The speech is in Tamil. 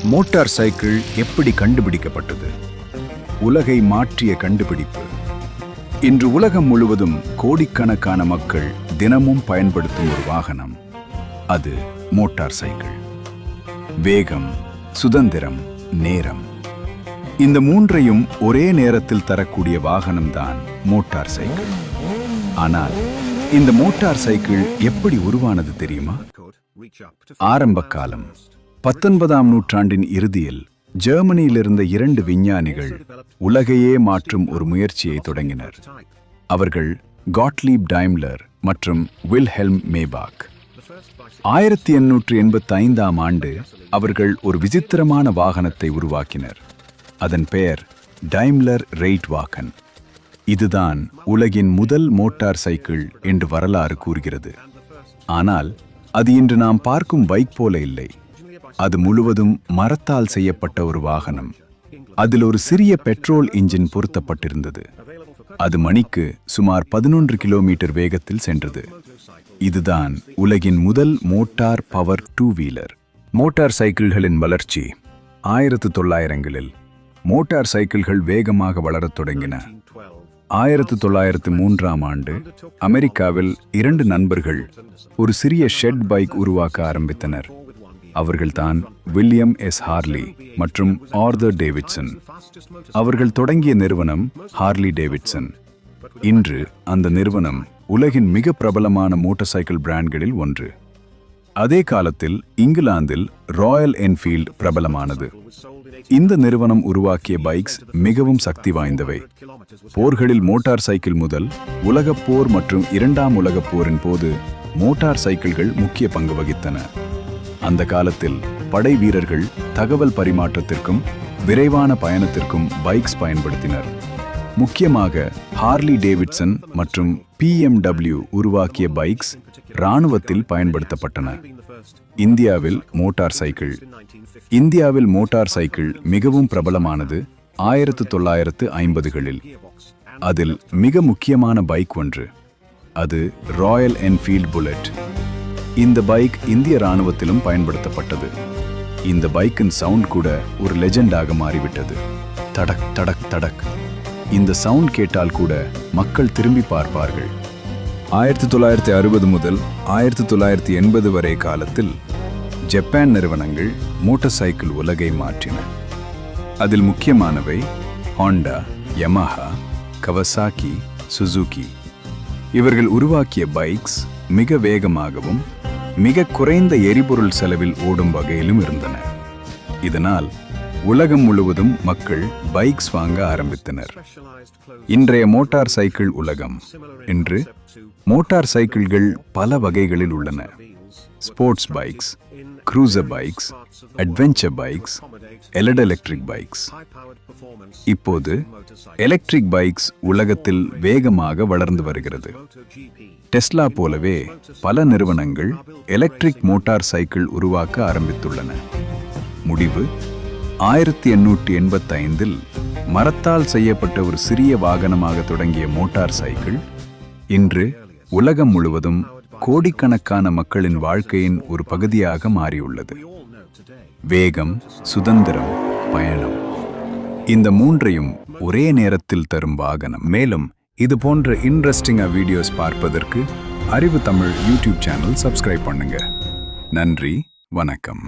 மோட்டார் சைக்கிள் எப்படி கண்டுபிடிக்கப்பட்டது? உலகை மாற்றிய கண்டுபிடிப்பு. இன்று உலகம் முழுவதும் கோடிக்கணக்கான மக்கள் தினமும் பயன்படுத்தும் ஒரு வாகனம். அது மோட்டார் சைக்கிள். வேகம், சுதந்திரம், நேரம், இந்த மூன்றையும் ஒரே நேரத்தில் தரக்கூடிய வாகனம்தான் மோட்டார் சைக்கிள். ஆனால் இந்த மோட்டார் சைக்கிள் எப்படி உருவானது தெரியுமா? ஆரம்ப காலம் 19ஆம் நூற்றாண்டின் இறுதியில் ஜெர்மனியிலிருந்த 2 விஞ்ஞானிகள் உலகையே மாற்றும் ஒரு முயற்சியை தொடங்கினர். அவர்கள் காட்லீப் டைம்லர் மற்றும் வில்ஹெல்ம் மேபாக். 1885ஆம் ஆண்டு அவர்கள் ஒரு விசித்திரமான வாகனத்தை உருவாக்கினர். அதன் பெயர் டைம்லர் ரெய்ட்வாகன். இதுதான் உலகின் முதல் மோட்டார் சைக்கிள் என்று வரலாறு கூறுகிறது. ஆனால் அது இன்று நாம் பார்க்கும் பைக் போல இல்லை. அது முழுவதும் மரத்தால் செய்யப்பட்ட ஒரு வாகனம். அதில் ஒரு சிறிய பெட்ரோல் இன்ஜின் பொருத்தப்பட்டிருந்தது. அது மணிக்கு சுமார் 11 கிலோமீட்டர் வேகத்தில் சென்றது. இதுதான் உலகின் முதல் மோட்டார் பவர் 2 வீலர். மோட்டார் சைக்கிள்களின் வளர்ச்சி. 1900களில் மோட்டார் சைக்கிள்கள் வேகமாக வளரத் தொடங்கின. 1903ஆம் ஆண்டு அமெரிக்காவில் 2 நண்பர்கள் ஒரு சிறிய ஷெட் பைக் உருவாக்க ஆரம்பித்தனர். அவர்கள்தான் வில்லியம் எஸ் ஹார்லி மற்றும் ஆர்தர் டேவிட்சன். அவர்கள் தொடங்கிய நிறுவனம் ஹார்லி டேவிட்சன். இன்று அந்த நிறுவனம் உலகின் மிக பிரபலமான மோட்டார் சைக்கிள் பிராண்ட்களில் ஒன்று. அதே காலத்தில் இங்கிலாந்தில் ராயல் என்ஃபீல்ட் பிரபலமானது. இந்த நிறுவனம் உருவாக்கிய பைக்ஸ் மிகவும் சக்தி வாய்ந்தவை. போர்களில் மோட்டார் சைக்கிள் முதல் உலகப் போர் மற்றும் 2ஆம் உலகப் போரின் போது மோட்டார் சைக்கிள்கள் முக்கிய பங்கு வகித்தன. அந்த காலத்தில் படை வீரர்கள் தகவல் பரிமாற்றத்திற்கும் விரைவான பயணத்திற்கும் பைக்ஸ் பயன்படுத்தினர். முக்கியமாக ஹார்லி டேவிட்சன் மற்றும் BMW உருவாக்கிய பைக்ஸ் இராணுவத்தில் பயன்படுத்தப்பட்டன. இந்தியாவில் மோட்டார் சைக்கிள் மிகவும் பிரபலமானது 1950களில். அதில் மிக முக்கியமான பைக் ஒன்று. அது ராயல் என்ஃபீல்ட் புல்லட். இந்த பைக் இந்திய இராணுவத்திலும் பயன்படுத்தப்பட்டது. இந்த பைக்கின் சவுண்ட் கூட ஒரு லெஜெண்டாக மாறிவிட்டது. தடக் தடக் தடக். இந்த சவுண்ட் கேட்டால் கூட மக்கள் திரும்பி பார்ப்பார்கள். 1960 முதல் 1980 வரை காலத்தில் ஜப்பான் நிறுவனங்கள் மோட்டார் சைக்கிள் உலகை மாற்றின. அதில் முக்கியமானவை ஹோண்டா, யமஹா, கவசாக்கி, சுசுகி. இவர்கள் உருவாக்கிய பைக்ஸ் மிக வேகமாகவும் மிக குறைந்த எரிபொருள் செலவில் ஓடும் வகையிலும் இருந்தன. இதனால் உலகம் முழுவதும் மக்கள் பைக்ஸ் வாங்க ஆரம்பித்தனர். இன்றைய மோட்டார் சைக்கிள் உலகம். இன்று மோட்டார் சைக்கிள்கள் பல வகைகளில் உள்ளன. Sports bikes, cruiser bikes, adventure bikes, electric bikes. இப்போது எலக்ட்ரிக் பைக்ஸ் உலகத்தில் வேகமாக வளர்ந்து வருகிறது. டெஸ்லா போலவே பல நிறுவனங்கள் எலக்ட்ரிக் மோட்டார் சைக்கிள் உருவாக்க ஆரம்பித்துள்ளன. முடிவு 1885இல் மரத்தால் செய்யப்பட்ட ஒரு சிறிய வாகனமாக தொடங்கிய மோட்டார் சைக்கிள் இன்று உலகம் முழுவதும் கோடிக்கணக்கான மக்களின் வாழ்க்கையின் ஒரு பகுதியாக மாறியுள்ளது. வேகம், சுதந்திரம், பயணம், இந்த மூன்றையும் ஒரே நேரத்தில் தரும் வாகனம். மேலும் இது போன்ற இன்ட்ரெஸ்டிங்காக வீடியோஸ் பார்ப்பதற்கு அறிவு தமிழ் யூடியூப் சேனல் சப்ஸ்கிரைப் பண்ணுங்க. நன்றி, வணக்கம்.